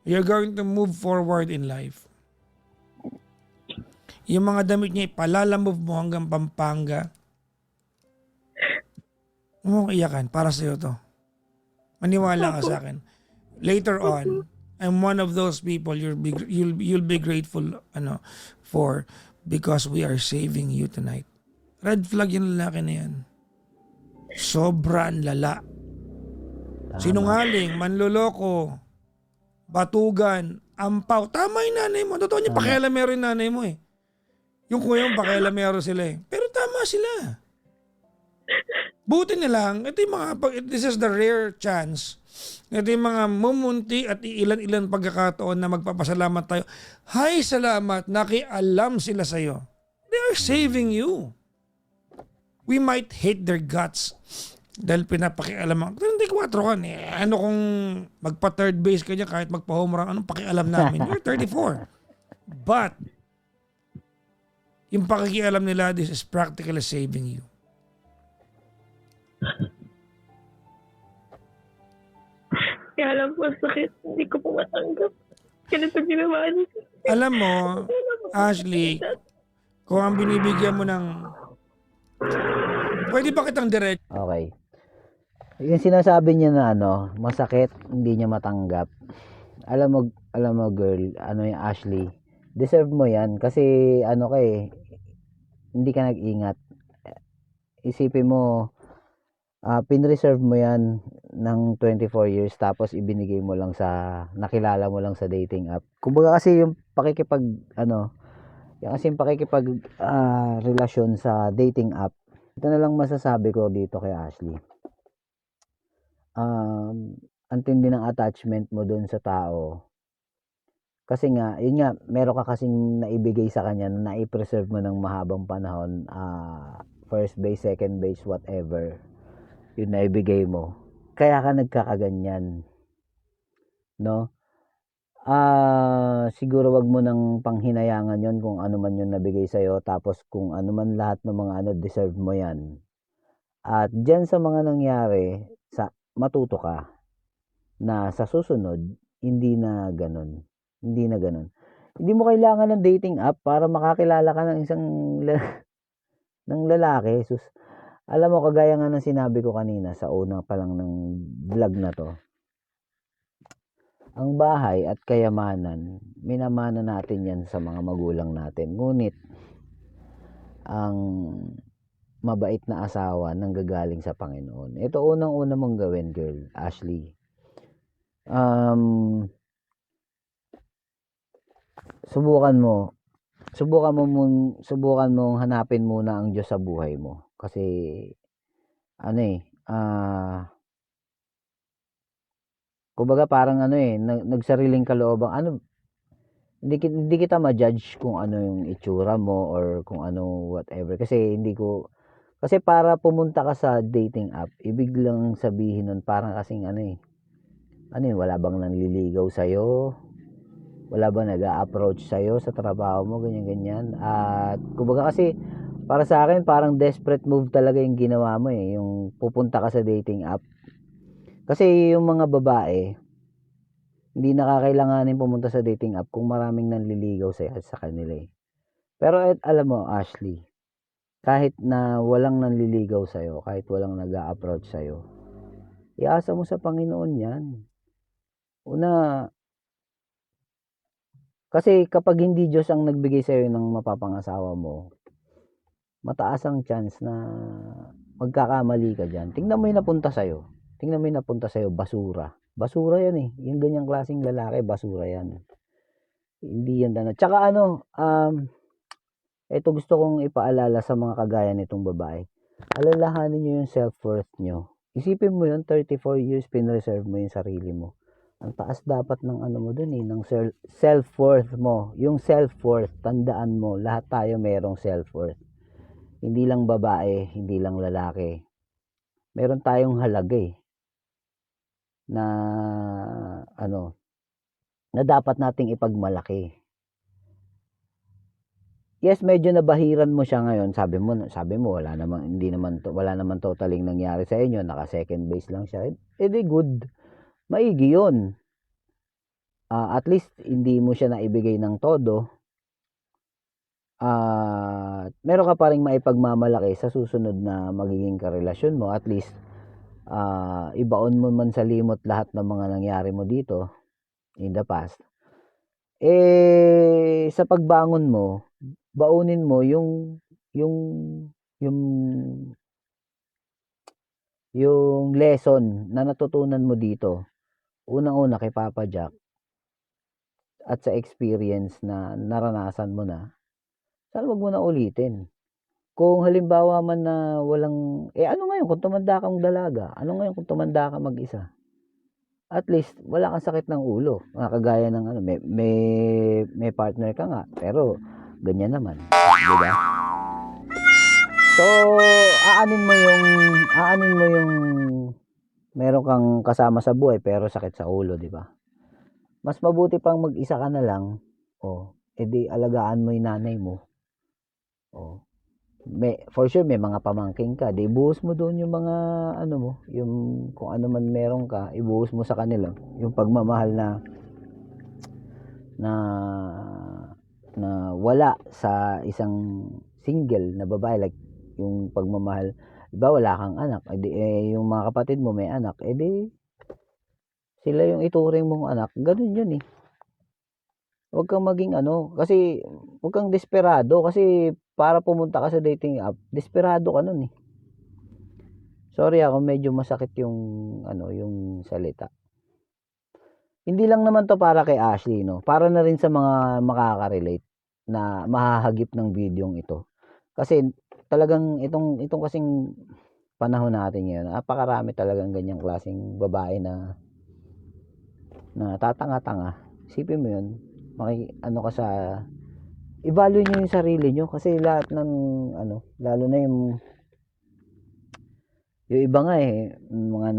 You're going to move forward in life. Yung mga damit niya, ipalalamove mo hanggang Pampanga. Huwag mong iyakan. Para sa'yo to. Maniwala ka sa akin. Later on, I'm one of those people you'll be grateful for because we are saving you tonight. Red flag yung lalaki na yan. Sobrang lala. Sinungaling, manloloko, batugan, ampaw. Tama yung nanay mo. Totoo niya, pakialamero yung nanay mo eh. Yung kuya mo, pakialamero sila eh. Pero tama sila. Buti na lang, this is the rare chance. Ito yung mga mumunti at ilan-ilan pagkakataon na magpapasalamat tayo. Hay, salamat, nakialam sila sa'yo. They are saving you. We might hate their guts dahil pinapakialaman. 34 ka ano kung magpa-third base ka niya kahit magpa-home run, anong pakialam namin? You're 34. But, yung pakikialam nila, this is practically saving you. Kaya lang po sakit. Hindi ko po matanggap. Ganito ginawa niyo. Alam mo, Ashley, kung ang binibigyan mo ng pwede ba kitang direct? Okay. Yung sinasabi niya na masakit, hindi niya matanggap. Alam mo girl, yung Ashley, deserve mo yan kasi hindi ka nag-ingat. Isipin mo, pinreserve mo yan ng 24 years tapos ibinigay mo lang nakilala mo lang sa dating app. Kumbaga kasi yung relasyon sa dating app, ito na lang masasabi ko dito kay Ashley. Ang tindi ng attachment mo dun sa tao. Kasi nga, yun nga, meron ka kasing naibigay sa kanya na nai-preserve mo ng mahabang panahon, first base, second base, whatever. Yun naibigay mo. Kaya ka nagkakaganyan. No? Siguro wag mo nang panghinayangan yon kung ano man yung nabigay sa'yo. Tapos kung ano man lahat ng mga deserve mo yan. At dyan sa mga nangyari, matuto ka na sa susunod, hindi na ganun. Hindi na ganun. Hindi mo kailangan ng dating app para makakilala ka ng isang ng lalaki. Alam mo, kagaya nga ng sinabi ko kanina sa una pa lang ng vlog na to. Ang bahay at kayamanan, minamana natin yan sa mga magulang natin. Ngunit, ang mabait na asawa nanggagaling sa Panginoon. Ito unang-una mong gawin, girl, Ashley. Subukan mong hanapin muna ang Diyos sa buhay mo. Kasi kumbaga parang nagsariling kalooban. Hindi kita ma-judge kung ano yung itsura mo or kung ano whatever. Kasi para pumunta ka sa dating app, ibig lang sabihin nun parang kasing wala bang nanliligaw sa'yo? Wala bang nag-a-approach sa'yo sa trabaho mo, ganyan-ganyan. At kumbaga kasi, para sa akin, parang desperate move talaga yung ginawa mo eh. Yung pupunta ka sa dating app. Kasi yung mga babae, hindi nakakailanganin pumunta sa dating app kung maraming nanliligaw sa kanila eh. Pero alam mo, Ashley, kahit na walang nanliligaw sa'yo, kahit walang nag-a-approach sa'yo, iasa mo sa Panginoon yan. Una, kasi kapag hindi Diyos ang nagbigay sa'yo ng mapapangasawa mo, mataas ang chance na magkakamali ka dyan. Tingnan mo yung napunta sa'yo. Basura. Basura yan eh. Yung ganyang klaseng lalaki, basura yan. Hindi yan na. Tsaka ito gusto kong ipaalala sa mga kagaya nitong babae. Alalahanin nyo yung self-worth nyo. Isipin mo yun, 34 years pinreserve mo yung sarili mo. Ang taas dapat ng mo dun ng self-worth mo. Yung self-worth, tandaan mo, lahat tayo merong self-worth. Hindi lang babae, hindi lang lalaki. Meron tayong halaga na na dapat nating ipagmalaki. yes, medyo nabahiran mo siya ngayon. Sabi mo wala naman totaling nangyari sa inyo. Naka second base lang siya. Di good. Maigi 'yun. At least hindi mo siya naibigay ng todo. Meron ka pa ring maipagmamalaki sa susunod na magiging karelasyon mo. At least ibaon mo man sa limot lahat ng mga nangyari mo dito in the past. Sa pagbangon mo, baunin mo yung lesson na natutunan mo dito. Unang-una kay Papa Jack at sa experience na naranasan mo na. Sana wag mo na ulitin. Kung halimbawa man na walang ano ngayon kung tumanda kang dalaga? Ano ngayon kung tumanda ka mag-isa? At least wala kang sakit ng ulo. Kagaya ng may partner ka nga pero ganyan naman, 'di ba? So, aanin mo yung meron kang kasama sa buhay pero sakit sa ulo, 'di ba? Mas mabuti pang mag-isa ka na lang. Edi alagaan mo 'yung nanay mo. For sure may mga pamangkin ka, di buhos mo doon yung mga yung kung ano man meron ka, ibuhos mo sa kanila yung pagmamahal na wala sa isang single na babae, like yung pagmamahal. Diba wala kang anak, yung mga kapatid mo may anak, sila yung ituring mong anak. Ganun yun eh. Huwag kang maging kasi huwag kang desperado kasi para pumunta ka sa dating app, desperado ka nun eh. Sorry ako, medyo masakit yung yung salita. Hindi lang naman to para kay Ashley, no? Para na rin sa mga makaka-relate na mahahagip ng videong ito. Kasi talagang itong kasing panahon natin ngayon, napakarami talagang ganyang klaseng babae na tatanga-tanga. Isipin mo yun, ka sa i-value nyo yung sarili nyo kasi lahat ng lalo na yung iba nga mga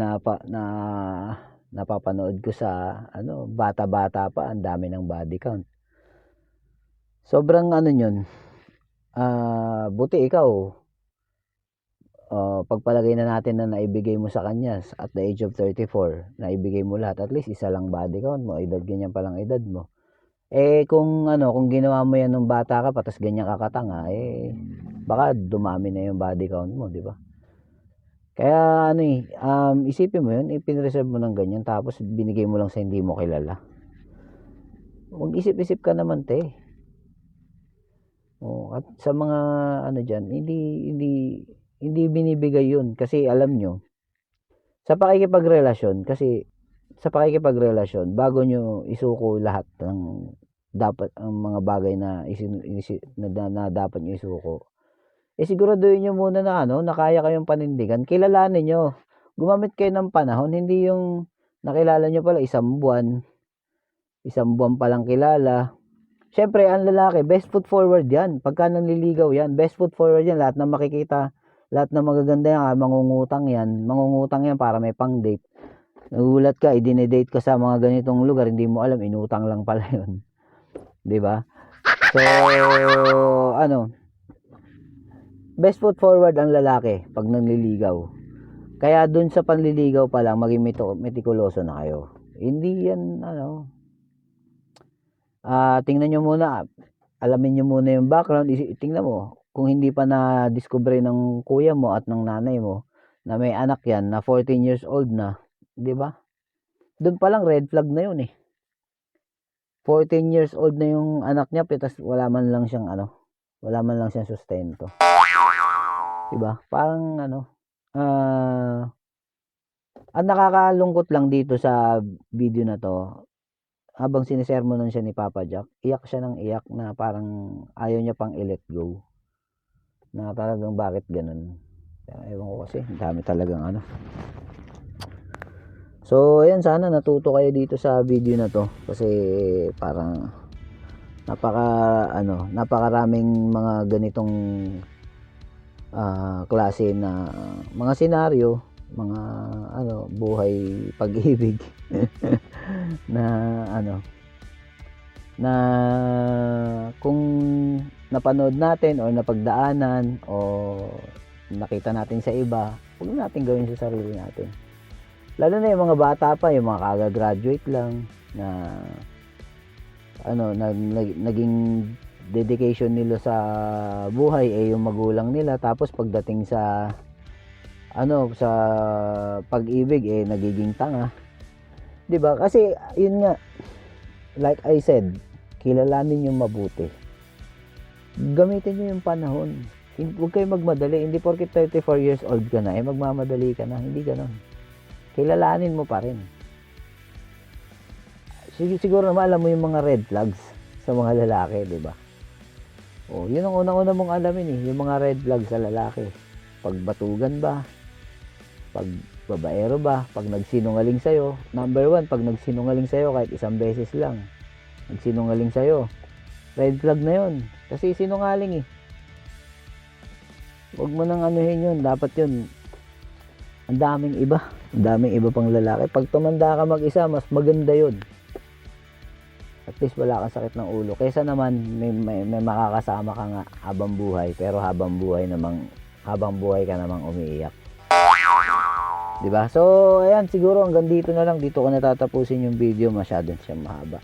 napapanood ko sa bata-bata pa, ang dami ng body count. Sobrang yun. Buti ikaw pagpalagay na natin na naibigay mo sa kanya at the age of 34, naibigay mo lahat, at least isa lang body count mo, edad ganyan pa lang edad mo. Kung ginawa mo yan nung bata ka pa tas ganyan ka katanga, baka dumami na yung body count mo, di ba? Kaya isipin mo yun, ipinreserve mo ng ganyan tapos binigay mo lang sa hindi mo kilala. Huwag isip-isip ka naman, te. At sa mga dyan, hindi binibigay yun kasi alam nyo, sa pakikipagrelasyon, bago nyo isuko lahat ng dapat ang mga bagay na dapat nyo isuko, siguraduhin nyo muna na kaya kayong panindigan. Kilalanin nyo, gumamit kayo ng panahon, hindi yung nakilala nyo pala isang buwan pa lang kilala. Syempre ang lalaki, best foot forward yan. Pagka nanliligaw yan, best foot forward yan. Lahat na makikita, lahat na magaganda yan, mangungutang yan para may pang date. Nagulat ka, idinedate ka sa mga ganitong lugar, hindi mo alam, inutang lang pala yun. Diba? So, best foot forward ang lalaki pag nanliligaw. Kaya dun sa panliligaw pa lang, maging metikuloso na kayo. Hindi yan, tingnan nyo muna, alamin nyo muna yung background, tingnan mo, kung hindi pa na-discover ng kuya mo at ng nanay mo, na may anak yan, na 14 years old na, di ba? Doon pa lang red flag na yun eh. 14 years old na yung anak niya, pitas wala man lang siyang sustento. Diba? Parang ang nakakalungkot lang dito sa video na to, habang sinisermonan siya ni Papa Jack, iyak siya ng iyak na parang ayaw niya pang i-let go. Na talagang bakit ganun. Ewan ko kasi, dami talagang So, ayan, sana natuto kayo dito sa video na to kasi parang napakaraming mga ganitong klase na mga senaryo, mga buhay pag-ibig na kung napanood natin o napagdaanan o nakita natin sa iba, huwag natin gawin sa sarili natin. Lalo na yung mga bata pa, yung mga kagagraduate lang na naging dedication nila sa buhay yung magulang nila, tapos pagdating sa sa pag-ibig nagiging tanga. 'Di ba? Kasi yun nga, like I said, kilalanin yung mabuti. Gamitin niyo yung panahon. Huwag kayong magmadali. Hindi porket 34 years old ka na magmamadali ka na. Hindi ganoon. Kilalanin mo pa rin. Siguro naman alam mo yung mga red flags sa mga lalaki, 'di ba? Yun ang unang-una mong alamin yung mga red flags sa lalaki. Pag batugan ba? Pag babaero ba? Pag nagsinungaling sa'yo. Number 1, pag nagsinungaling sa'yo kahit isang beses lang. Nagsinungaling sa'yo. Red flag na yun. Kasi sinungaling Huwag mo nang anuhin yun. Dapat yun. Ang daming iba. Ang daming iba pang lalaki. Pag tumanda ka mag-isa, mas maganda yun. At least wala kang sakit ng ulo. Kaysa naman may makakasama ka nga habang buhay. Pero habang buhay ka namang umiiyak. Diba? So, ayan, siguro hanggang dito na lang. Dito ko natatapusin yung video. Masyadong siyang mahaba.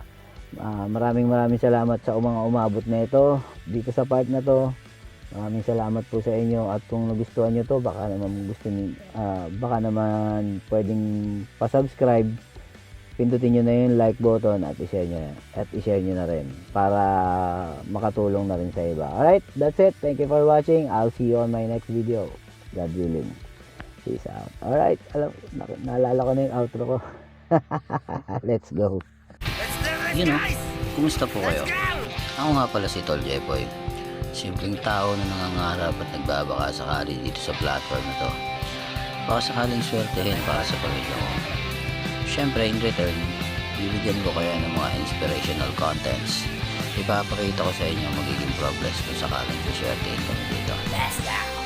Maraming salamat sa mga umabot na ito. Dito sa part na to. Maraming salamat po sa inyo. At kung nagustuhan nyo to, baka naman pwedeng pa-subscribe. Pindutin nyo na yung like button at i-share nyo na rin para makatulong na rin sa iba. Alright, that's it. Thank you for watching. I'll see you on my next video. God willing. Peace out. Alright, naalala ko na yung outro ko. Let's go. Kumusta po kayo? Ako nga pala si Tol Jepoy. Simpleng tao na nangangarap at nagbabaka sakali dito sa platform na to. Baka sakaling swertehin para sa pamilya ko. Siyempre, in return, bibigyan ko kayo ng mga inspirational contents. Ipapakita ko sa inyo magiging progress kung sakaling swertehin kami dito. Let's go!